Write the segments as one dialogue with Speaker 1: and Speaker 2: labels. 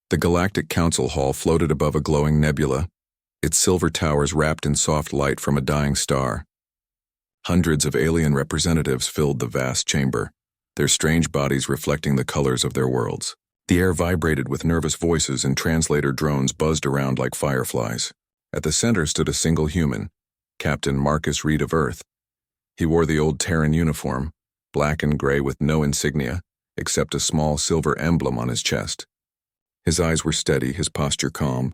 Speaker 1: The Galactic Council Hall floated above a glowing nebula, its silver towers wrapped in soft light from a dying star. Hundreds of alien representatives filled the vast chamber, their strange bodies reflecting the colors of their worlds. The air vibrated with nervous voices and translator drones buzzed around like fireflies. At the center stood a single human, Captain Marcus Reed of Earth. He wore the old Terran uniform, black and gray with no insignia, except a small silver emblem on his chest. His eyes were steady, his posture calm.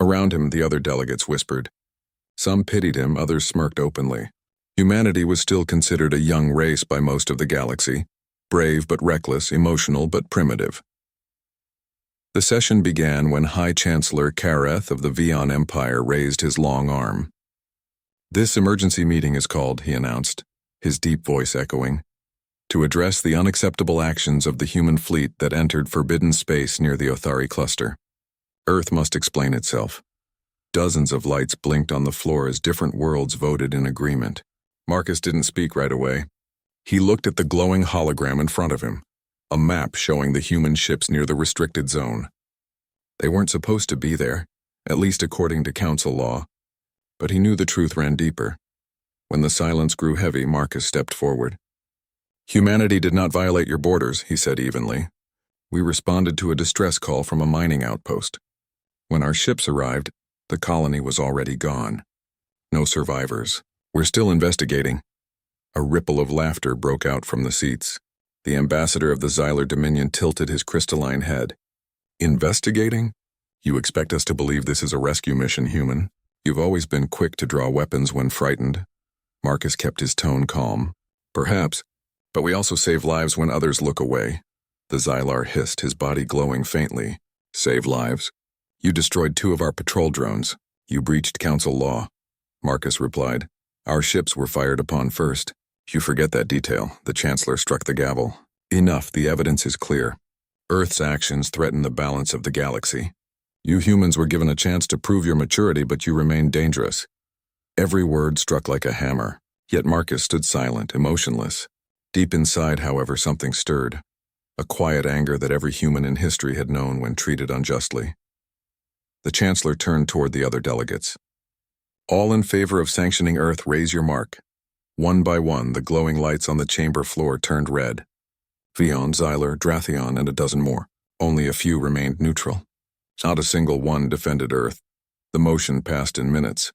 Speaker 1: Around him, the other delegates whispered. Some pitied him, others smirked openly. Humanity was still considered a young race by most of the galaxy, brave but reckless, emotional but primitive. The session began when High Chancellor Kareth of the Vion Empire raised his long arm. "This emergency meeting is called," he announced, his deep voice echoing, "to address the unacceptable actions of the human fleet that entered forbidden space near the Othari cluster. Earth must explain itself." Dozens of lights blinked on the floor as different worlds voted in agreement. Marcus didn't speak right away. He looked at the glowing hologram in front of him, a map showing the human ships near the restricted zone. They weren't supposed to be there, at least according to council law, but he knew the truth ran deeper. When the silence grew heavy, Marcus stepped forward. "Humanity did not violate your borders," he said evenly. "We responded to a distress call from a mining outpost. When our ships arrived, the colony was already gone. No survivors. We're still investigating." A ripple of laughter broke out from the seats. The ambassador of the Xylar Dominion tilted his crystalline head. "Investigating? You expect us to believe this is a rescue mission, human? You've always been quick to draw weapons when frightened." Marcus kept his tone calm. "Perhaps, but we also save lives when others look away." The Xylar hissed, his body glowing faintly. "Save lives? You destroyed 2 of our patrol drones. You breached council law." Marcus replied. "Our ships were fired upon first. You forget that detail." The Chancellor struck the gavel. "Enough, the evidence is clear. Earth's actions threaten the balance of the galaxy. You humans were given a chance to prove your maturity, but you remained dangerous." Every word struck like a hammer, yet Marcus stood silent, emotionless. Deep inside, however, something stirred. A quiet anger that every human in history had known when treated unjustly. The Chancellor turned toward the other delegates. "All in favor of sanctioning Earth, raise your mark." One by one, the glowing lights on the chamber floor turned red. Vion, Xylar, Drathion, and a dozen more. Only a few remained neutral. Not a single one defended Earth. The motion passed in minutes.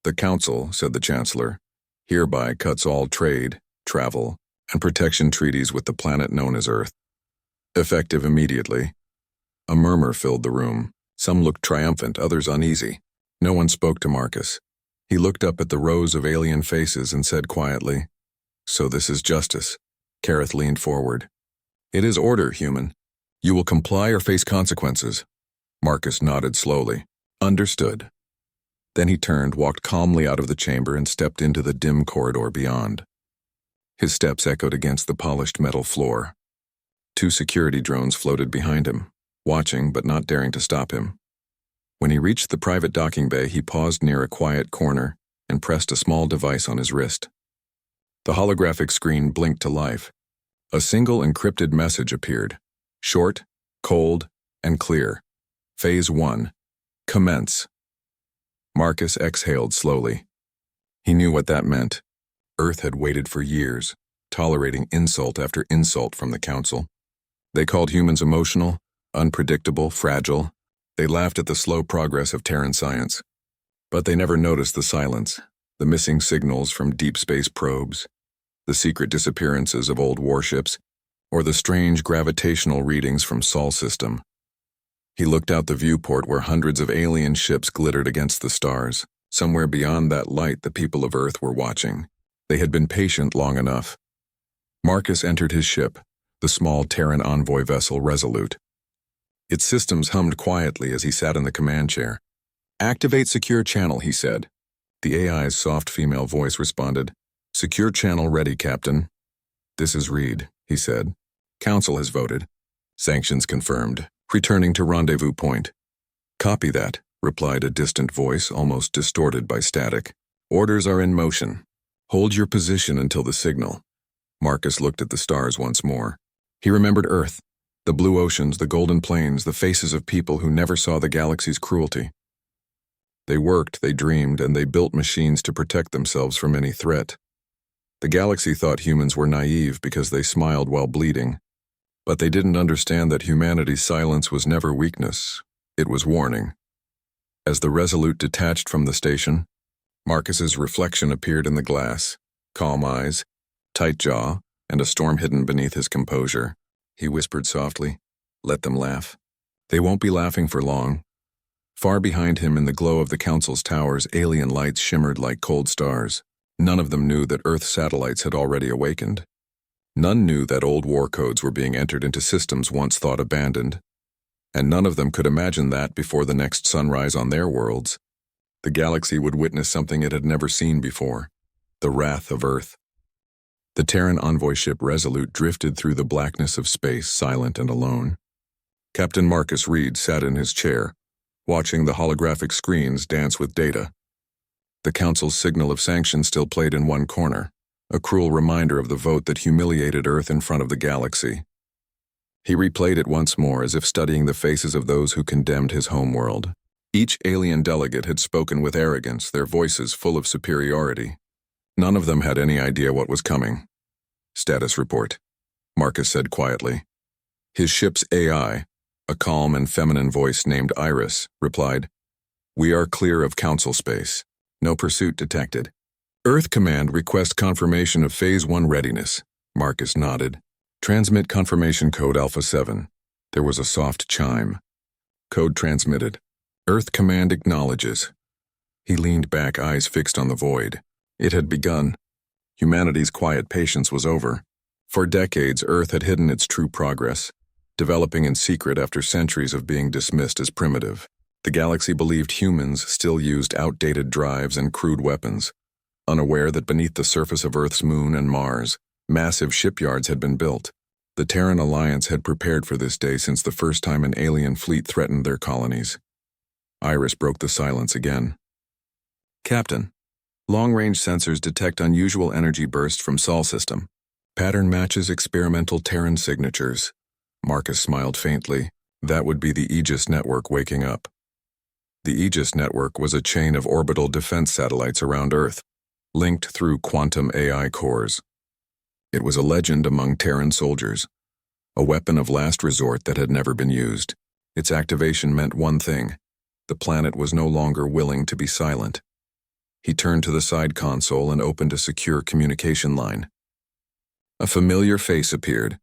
Speaker 1: "The Council," said the Chancellor, "hereby cuts all trade, travel, and protection treaties with the planet known as Earth. Effective immediately." A murmur filled the room. Some looked triumphant, others uneasy. No one spoke to Marcus. He looked up at the rows of alien faces and said quietly, "So this is justice." Kareth leaned forward. "It is order, human. You will comply or face consequences." Marcus nodded slowly. "Understood." Then he turned, walked calmly out of the chamber, and stepped into the dim corridor beyond. His steps echoed against the polished metal floor. 2 security drones floated behind him, watching but not daring to stop him. When he reached the private docking bay, he paused near a quiet corner and pressed a small device on his wrist. The holographic screen blinked to life. A single encrypted message appeared. Short, cold, and clear. Phase 1. Commence. Marcus exhaled slowly. He knew what that meant. Earth had waited for years, tolerating insult after insult from the Council. They called humans emotional, unpredictable, fragile. They laughed at the slow progress of Terran science. But they never noticed the silence, the missing signals from deep space probes, the secret disappearances of old warships, or the strange gravitational readings from Sol system. He looked out the viewport where hundreds of alien ships glittered against the stars. Somewhere beyond that light, the people of Earth were watching. They had been patient long enough. Marcus entered his ship, the small Terran envoy vessel Resolute. Its systems hummed quietly as he sat in the command chair. "Activate secure channel," he said. The AI's soft female voice responded, "Secure channel ready, Captain." "This is Reed," he said. "Council has voted. Sanctions confirmed. Returning to rendezvous point." "Copy that," replied a distant voice, almost distorted by static. "Orders are in motion. Hold your position until the signal." Marcus looked at the stars once more. He remembered Earth, The blue oceans, the golden plains, the faces of people who never saw the galaxy's cruelty. They worked, they dreamed, and they built machines to protect themselves from any threat. The galaxy thought humans were naive because they smiled while bleeding. But they didn't understand that humanity's silence was never weakness, it was warning. As the Resolute detached from the station, Marcus's reflection appeared in the glass, calm eyes, tight jaw, and a storm hidden beneath his composure. He whispered softly, "Let them laugh. They won't be laughing for long." Far behind him in the glow of the Council's towers, alien lights shimmered like cold stars. None of them knew that Earth satellites had already awakened. None knew that old war codes were being entered into systems once thought abandoned. And none of them could imagine that before the next sunrise on their worlds, the galaxy would witness something it had never seen before, the wrath of Earth. The Terran envoy ship Resolute drifted through the blackness of space, silent and alone. Captain Marcus Reed sat in his chair, watching the holographic screens dance with data. The Council's signal of sanction still played in one corner, a cruel reminder of the vote that humiliated Earth in front of the galaxy. He replayed it once more as if studying the faces of those who condemned his homeworld. Each alien delegate had spoken with arrogance, their voices full of superiority. None of them had any idea what was coming. "Status report," Marcus said quietly. His ship's AI, a calm and feminine voice named Iris, replied, "We are clear of Council space. No pursuit detected." "Earth Command request confirmation of Phase 1 readiness," Marcus nodded. "Transmit confirmation code Alpha 7. There was a soft chime. Code transmitted. Earth Command acknowledges. He leaned back, eyes fixed on the void. It had begun. Humanity's quiet patience was over. For decades, Earth had hidden its true progress, developing in secret after centuries of being dismissed as primitive. The galaxy believed humans still used outdated drives and crude weapons, unaware that beneath the surface of Earth's moon and Mars, massive shipyards had been built. The Terran Alliance had prepared for this day since the first time an alien fleet threatened their colonies. Iris broke the silence again. "Captain, long-range sensors detect unusual energy bursts from Sol system. Pattern matches experimental Terran signatures." Marcus smiled faintly. That would be the Aegis network waking up. The Aegis network was a chain of orbital defense satellites around Earth, linked through quantum AI cores. It was a legend among Terran soldiers, a weapon of last resort that had never been used. Its activation meant one thing: the planet was no longer willing to be silent. He turned to the side console and opened a secure communication line. A familiar face appeared,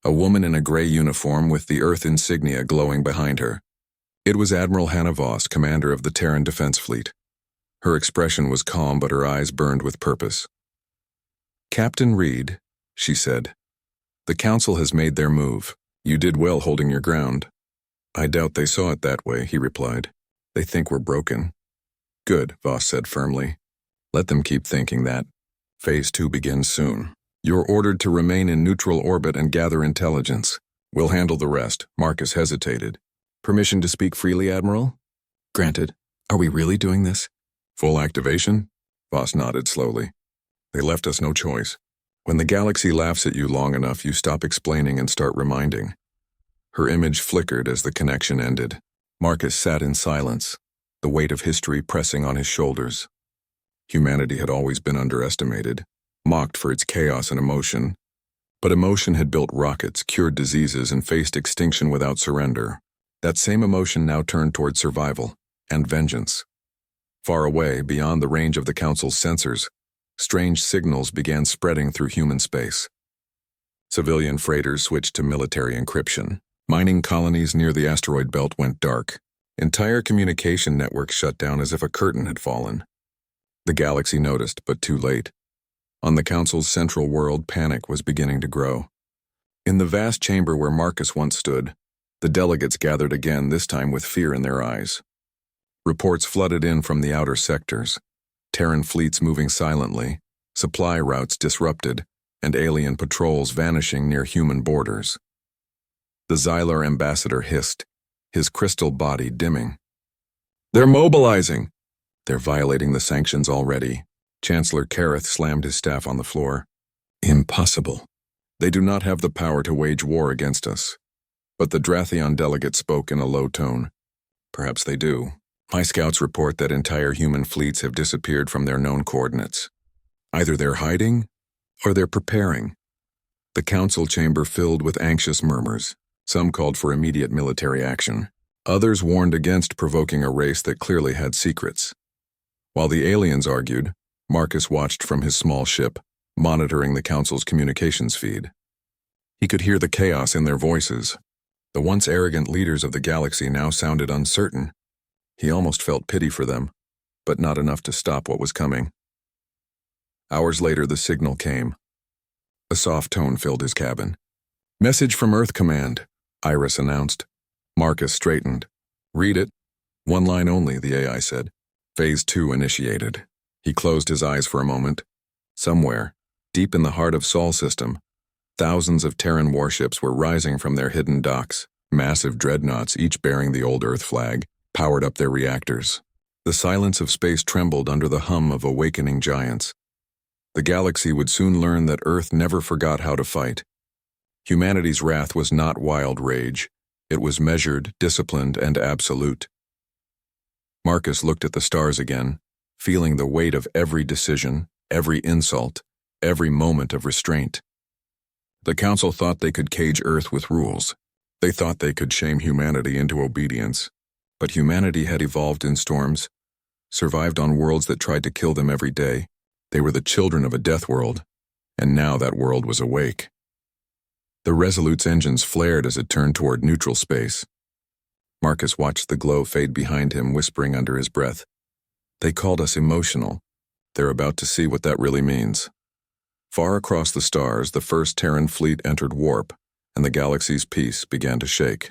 Speaker 1: a woman in a gray uniform with the Earth insignia glowing behind her. It was Admiral Hannah Voss, commander of the Terran Defense Fleet. Her expression was calm, but her eyes burned with purpose. "Captain Reed," she said, "the Council has made their move. You did well holding your ground." "I doubt they saw it that way," he replied. "They think we're broken." "Good," Voss said firmly. "Let them keep thinking that. Phase 2 begins soon. You're ordered to remain in neutral orbit and gather intelligence. We'll handle the rest." Marcus hesitated. "Permission to speak freely, Admiral?" "Granted. Are we really doing this?" "Full activation?" Voss nodded slowly. "They left us no choice. When the galaxy laughs at you long enough, you stop explaining and start reminding." Her image flickered as the connection ended. Marcus sat in silence, the weight of history pressing on his shoulders. Humanity had always been underestimated, mocked for its chaos and emotion. But emotion had built rockets, cured diseases, and faced extinction without surrender. That same emotion now turned toward survival and vengeance. Far away, beyond the range of the Council's sensors, strange signals began spreading through human space. Civilian freighters switched to military encryption. Mining colonies near the asteroid belt went dark. Entire communication networks shut down as if a curtain had fallen. The galaxy noticed, but too late. On the Council's central world, panic was beginning to grow. In the vast chamber where Marcus once stood, the delegates gathered again, this time with fear in their eyes. Reports flooded in from the outer sectors. Terran fleets moving silently, supply routes disrupted, and alien patrols vanishing near human borders. The Xylar ambassador hissed, his crystal body dimming. "They're mobilizing!" "They're violating the sanctions already." Chancellor Kareth slammed his staff on the floor. "Impossible. They do not have the power to wage war against us. But the Drathion delegate spoke in a low tone. Perhaps they do. My scouts report that entire human fleets have disappeared from their known coordinates. Either they're hiding, or they're preparing. The council chamber filled with anxious murmurs. Some called for immediate military action. Others warned against provoking a race that clearly had secrets. While the aliens argued, Marcus watched from his small ship, monitoring the council's communications feed. He could hear the chaos in their voices. The once arrogant leaders of the galaxy now sounded uncertain. He almost felt pity for them, but not enough to stop what was coming. Hours later, the signal came. A soft tone filled his cabin. "Message from Earth Command," Iris announced. Marcus straightened. "Read it." "One line only," the AI said. Phase 2 initiated. He closed his eyes for a moment. Somewhere, deep in the heart of Sol system, thousands of Terran warships were rising from their hidden docks. Massive dreadnoughts, each bearing the old Earth flag, powered up their reactors. The silence of space trembled under the hum of awakening giants. The galaxy would soon learn that Earth never forgot how to fight. Humanity's wrath was not wild rage. It was measured, disciplined, and absolute. Marcus looked at the stars again, feeling the weight of every decision, every insult, every moment of restraint. The Council thought they could cage Earth with rules. They thought they could shame humanity into obedience. But humanity had evolved in storms, survived on worlds that tried to kill them every day. They were the children of a death world, and now that world was awake. The Resolute's engines flared as it turned toward neutral space. Marcus watched the glow fade behind him, whispering under his breath, "They called us emotional. They're about to see what that really means." Far across the stars, the first Terran fleet entered warp, and the galaxy's peace began to shake.